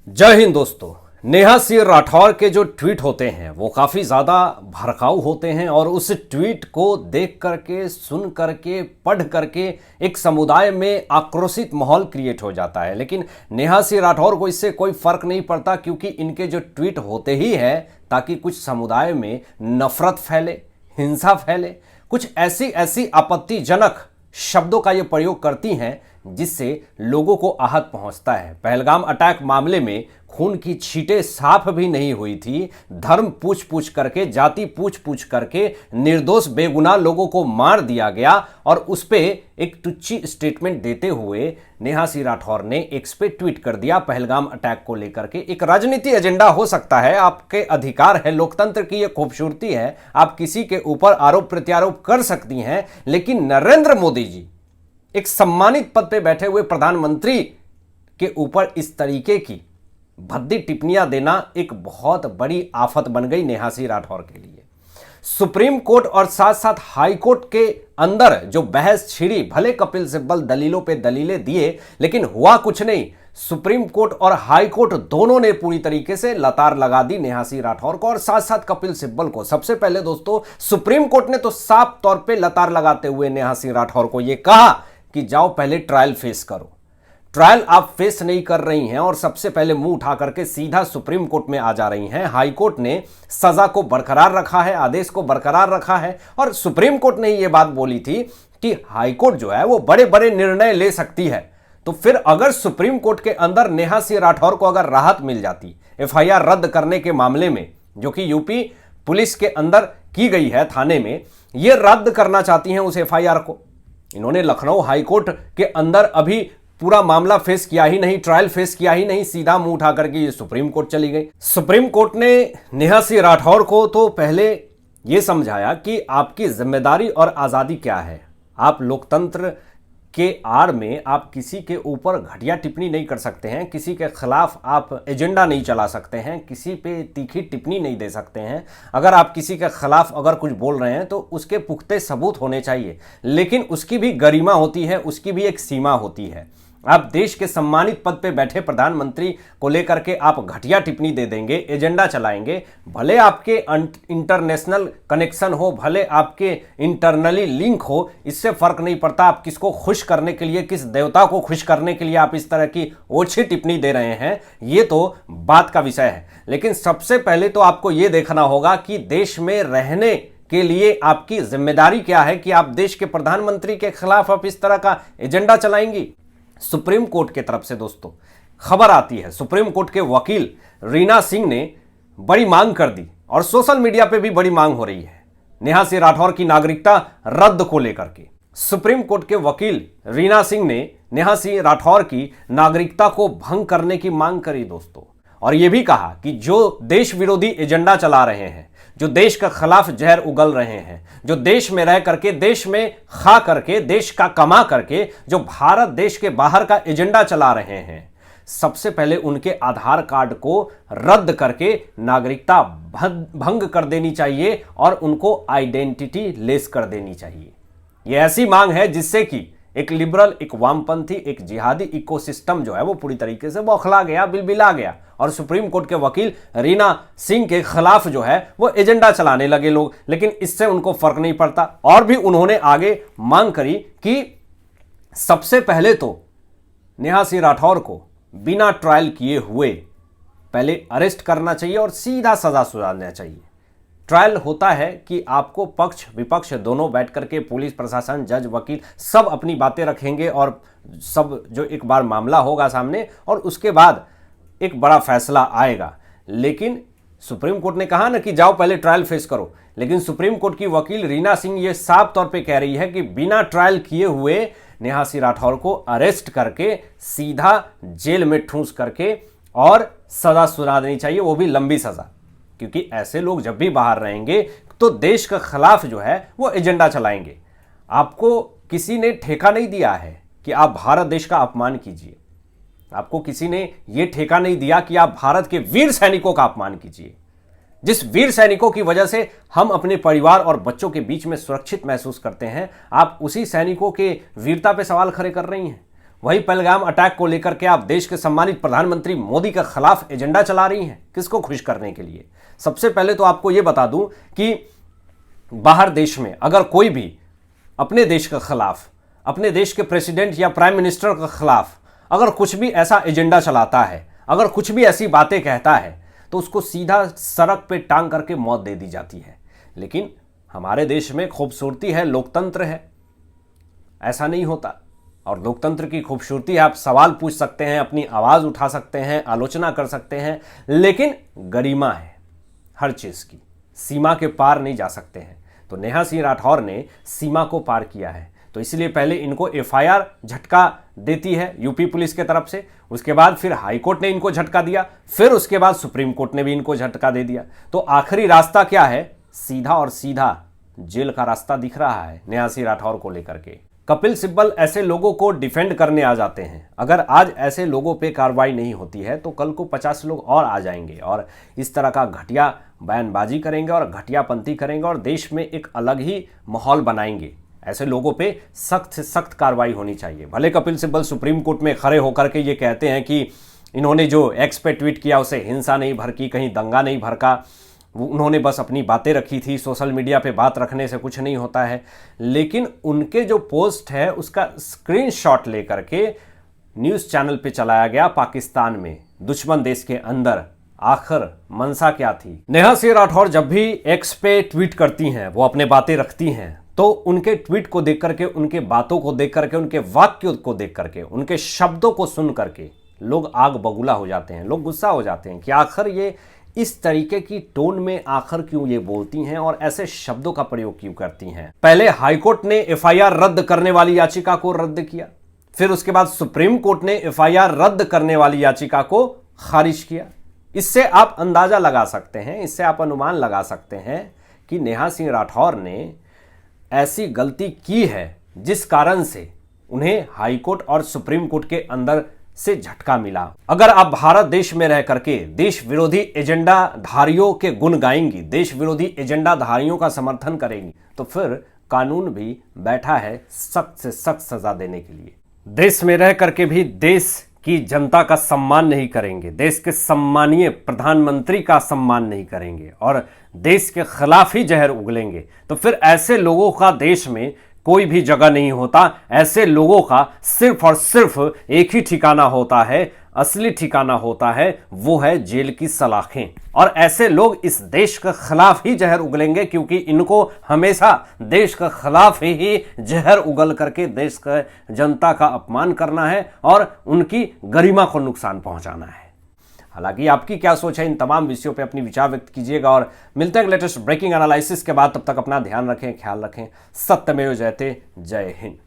जय हिंद दोस्तों। नेहा सिंह राठौर के जो ट्वीट होते हैं वो काफ़ी ज़्यादा भड़काऊ होते हैं और उस ट्वीट को देख करके, सुन करके, पढ़ करके एक समुदाय में आक्रोशित माहौल क्रिएट हो जाता है। लेकिन नेहा सिंह राठौर को इससे कोई फ़र्क नहीं पड़ता, क्योंकि इनके जो ट्वीट होते ही है ताकि कुछ समुदाय में नफरत फैले, हिंसा फैले, कुछ ऐसी ऐसी आपत्तिजनक शब्दों का ये प्रयोग करती हैं जिससे लोगों को आहत पहुंचता है। पहलगाम अटैक मामले में खून की छींटें साफ भी नहीं हुई थी। धर्म पूछ पूछ करके, जाति पूछ पूछ करके निर्दोष बेगुनाह लोगों को मार दिया गया और उस पे एक टुच्ची स्टेटमेंट देते हुए नेहा सिंह राठौर ने एक्स पे ट्वीट कर दिया पहलगाम अटैक को लेकर के। एक राजनीति एजेंडा हो सकता है, आपके अधिकार है, लोकतंत्र की ये खूबसूरती है, आप किसी के ऊपर आरोप प्रत्यारोप कर सकती हैं। लेकिन नरेंद्र मोदी जी एक सम्मानित पद पे बैठे हुए प्रधानमंत्री के ऊपर इस तरीके की भद्दी टिप्पणियां देना एक बहुत बड़ी आफत बन गई नेहा सिंह राठौर के लिए। सुप्रीम कोर्ट और साथ साथ हाई कोर्ट के अंदर जो बहस छिड़ी, भले कपिल सिब्बल दलीलों पे दलीलें दिए लेकिन हुआ कुछ नहीं। सुप्रीम कोर्ट और हाई कोर्ट दोनों ने पूरी तरीके से लतार लगा दी नेहा सिंह राठौर को और साथ साथ कपिल सिब्बल को। सबसे पहले दोस्तों, सुप्रीम कोर्ट ने तो साफ तौर पे लतार लगाते हुए नेहा सिंह राठौर को यह कहा कि जाओ पहले ट्रायल फेस करो। ट्रायल आप फेस नहीं कर रही हैं और सबसे पहले मुंह उठा करके सीधा सुप्रीम कोर्ट में आ जा रही हैं। हाई कोर्ट ने सजा को बरकरार रखा है, आदेश को बरकरार रखा है और सुप्रीम कोर्ट ने यह बात बोली थी कि हाई कोर्ट जो है वो बड़े बड़े निर्णय ले सकती है। तो फिर अगर सुप्रीम कोर्ट के अंदर नेहा सिंह राठौर को अगर राहत मिल जाती एफआईआर रद्द करने के मामले में, जो कि यूपी पुलिस के अंदर की गई है थाने में, ये रद्द करना चाहती हैं उस एफआईआर को। इन्होंने लखनऊ हाईकोर्ट के अंदर अभी पूरा मामला फेस किया ही नहीं, ट्रायल फेस किया ही नहीं, सीधा मुंह उठा करके ये सुप्रीम कोर्ट चली गई। सुप्रीम कोर्ट ने नेहा सिंह राठौर को तो पहले ये समझाया कि आपकी जिम्मेदारी और आज़ादी क्या है। आप लोकतंत्र के आड़ में आप किसी के ऊपर घटिया टिप्पणी नहीं कर सकते हैं, किसी के खिलाफ आप एजेंडा नहीं चला सकते हैं, किसी पे तीखी टिप्पणी नहीं दे सकते हैं। अगर आप किसी के खिलाफ अगर कुछ बोल रहे हैं तो उसके पुख्ते सबूत होने चाहिए, लेकिन उसकी भी गरिमा होती है, उसकी भी एक सीमा होती है। आप देश के सम्मानित पद पे बैठे प्रधानमंत्री को लेकर के आप घटिया टिप्पणी दे देंगे, एजेंडा चलाएंगे, भले आपके इंटरनेशनल कनेक्शन हो, भले आपके इंटरनली लिंक हो, इससे फर्क नहीं पड़ता। आप किसको खुश करने के लिए, किस देवता को खुश करने के लिए आप इस तरह की ओछी टिप्पणी दे रहे हैं, ये तो बात का विषय है। लेकिन सबसे पहले तो आपको ये देखना होगा कि देश में रहने के लिए आपकी जिम्मेदारी क्या है कि आप देश के प्रधानमंत्री के खिलाफ आप इस तरह का एजेंडा चलाएंगी। सुप्रीम कोर्ट की तरफ से दोस्तों खबर आती है, सुप्रीम कोर्ट के वकील रीना सिंह ने बड़ी मांग कर दी और सोशल मीडिया पे भी बड़ी मांग हो रही है नेहा सिंह राठौर की नागरिकता रद्द को लेकर के। सुप्रीम कोर्ट के वकील रीना सिंह ने नेहा सिंह राठौर की नागरिकता को भंग करने की मांग करी दोस्तों, और यह भी कहा कि जो देश विरोधी एजेंडा चला रहे हैं, जो देश के खिलाफ जहर उगल रहे हैं, जो देश में रह करके, देश में खा करके, देश का कमा करके जो भारत देश के बाहर का एजेंडा चला रहे हैं, सबसे पहले उनके आधार कार्ड को रद्द करके नागरिकता भंग कर देनी चाहिए और उनको आइडेंटिटी लेस कर देनी चाहिए। यह ऐसी मांग है जिससे कि एक लिबरल, एक वामपंथी, एक जिहादी इकोसिस्टम जो है वो पूरी तरीके से बौखला गया, बिलबिला गया और सुप्रीम कोर्ट के वकील रीना सिंह के खिलाफ जो है वो एजेंडा चलाने लगे लोग। लेकिन इससे उनको फर्क नहीं पड़ता और भी उन्होंने आगे मांग करी कि सबसे पहले तो नेहा सिंह राठौर को बिना ट्रायल किए हुए पहले अरेस्ट करना चाहिए और सीधा सजा सुनाना चाहिए। ट्रायल होता है कि आपको पक्ष विपक्ष दोनों बैठ करके, पुलिस प्रशासन, जज, वकील सब अपनी बातें रखेंगे और सब जो एक बार मामला होगा सामने और उसके बाद एक बड़ा फैसला आएगा। लेकिन सुप्रीम कोर्ट ने कहा ना कि जाओ पहले ट्रायल फेस करो, लेकिन सुप्रीम कोर्ट की वकील रीना सिंह ये साफ तौर पे कह रही है कि बिना ट्रायल किए हुए नेहा सिंह राठौर को अरेस्ट करके सीधा जेल में ठूंस करके और सजा सुना देनी चाहिए, वो भी लंबी सजा। क्योंकि ऐसे लोग जब भी बाहर रहेंगे तो देश के खिलाफ जो है वो एजेंडा चलाएंगे। आपको किसी ने ठेका नहीं दिया है कि आप भारत देश का अपमान कीजिए, आपको किसी ने यह ठेका नहीं दिया कि आप भारत के वीर सैनिकों का अपमान कीजिए। जिस वीर सैनिकों की वजह से हम अपने परिवार और बच्चों के बीच में सुरक्षित महसूस करते हैं, आप उसी सैनिकों के वीरता पे सवाल खड़े कर रही हैं। वही पहलगाम अटैक को लेकर के आप देश के सम्मानित प्रधानमंत्री मोदी के खिलाफ एजेंडा चला रही हैं, किसको खुश करने के लिए? सबसे पहले तो आपको यह बता दूं कि बाहर देश में अगर कोई भी अपने देश के खिलाफ, अपने देश के प्रेसिडेंट या प्राइम मिनिस्टर के खिलाफ अगर कुछ भी ऐसा एजेंडा चलाता है, अगर कुछ भी ऐसी बातें कहता है, तो उसको सीधा सड़क पे टांग करके मौत दे दी जाती है। लेकिन हमारे देश में खूबसूरती है, लोकतंत्र है, ऐसा नहीं होता। और लोकतंत्र की खूबसूरती है, आप सवाल पूछ सकते हैं, अपनी आवाज उठा सकते हैं, आलोचना कर सकते हैं, लेकिन गरिमा है हर चीज की, सीमा के पार नहीं जा सकते हैं। तो नेहा सिंह राठौर ने सीमा को पार किया है, तो इसलिए पहले इनको एफआईआर झटका देती है यूपी पुलिस के तरफ से, उसके बाद फिर हाईकोर्ट ने इनको झटका दिया, फिर उसके बाद सुप्रीम कोर्ट ने भी इनको झटका दे दिया। तो आखिरी रास्ता क्या है? सीधा और सीधा जेल का रास्ता दिख रहा है नेहा सिंह राठौर को लेकर के। कपिल सिब्बल ऐसे लोगों को डिफेंड करने आ जाते हैं। अगर आज ऐसे लोगों पे कार्रवाई नहीं होती है तो कल को 50 लोग और आ जाएंगे और इस तरह का घटिया बयानबाजी करेंगे और घटियापंथी करेंगे और देश में एक अलग ही माहौल बनाएंगे। ऐसे लोगों पे सख्त से सख्त कार्रवाई होनी चाहिए। भले कपिल सिब्बल सुप्रीम कोर्ट में खड़े होकर के ये कहते हैं कि इन्होंने जो एक्स पे ट्वीट किया उसे हिंसा नहीं भड़की, कहीं दंगा नहीं भड़का, उन्होंने बस अपनी बातें रखी थी, सोशल मीडिया पे बात रखने से कुछ नहीं होता है। लेकिन उनके जो पोस्ट है उसका स्क्रीनशॉट लेकर के न्यूज़ चैनल पे चलाया गया पाकिस्तान में, दुश्मन देश के अंदर। आखिर मंशा क्या थी? नेहा सिंह राठौर जब भी एक्स पे ट्वीट करती हैं, वो अपने बातें रखती हैं, तो उनके ट्वीट को देख करके, उनके बातों को देख करके, उनके वाक्यों को देख करके, उनके शब्दों को सुन करके लोग आग बबूला हो जाते हैं, लोग गुस्सा हो जाते हैं कि आखिर ये इस तरीके की टोन में आखिर क्यों ये बोलती हैं और ऐसे शब्दों का प्रयोग क्यों करती हैं। पहले हाईकोर्ट ने एफआईआर रद्द करने वाली याचिका को रद्द किया, फिर उसके बाद सुप्रीम कोर्ट ने एफआईआर रद्द करने वाली याचिका को खारिज किया। इससे आप अंदाजा लगा सकते हैं, इससे आप अनुमान लगा सकते हैं कि नेहा सिंह राठौर ने ऐसी गलती की है जिस कारण से उन्हें हाईकोर्ट और सुप्रीम कोर्ट के अंदर से झटका मिला। अगर आप भारत देश में रह करके देश विरोधी एजेंडा धारियों के गुण गाएंगी, देश विरोधी एजेंडा धारियों का समर्थन करेंगी, तो फिर कानून भी बैठा है सख्त से सख्त सजा देने के लिए। देश में रह करके भी देश की जनता का सम्मान नहीं करेंगे, देश के सम्मानीय प्रधानमंत्री का सम्मान नहीं करेंगे और देश के खिलाफ ही जहर उगलेंगे, तो फिर ऐसे लोगों का देश में कोई भी जगह नहीं होता। ऐसे लोगों का सिर्फ और सिर्फ एक ही ठिकाना होता है, असली ठिकाना होता है, वो है जेल की सलाखें। और ऐसे लोग इस देश के खिलाफ ही जहर उगलेंगे, क्योंकि इनको हमेशा देश के खिलाफ ही जहर उगल करके देश के जनता का अपमान करना है और उनकी गरिमा को नुकसान पहुंचाना है। हालांकि आपकी क्या सोच है, इन तमाम विषयों पे अपनी विचार व्यक्त कीजिएगा और मिलते हैं लेटेस्ट ब्रेकिंग एनालिसिस के बाद। तब तक अपना ध्यान रखें, ख्याल रखें। सत्यमेव जयते। जय हिंद।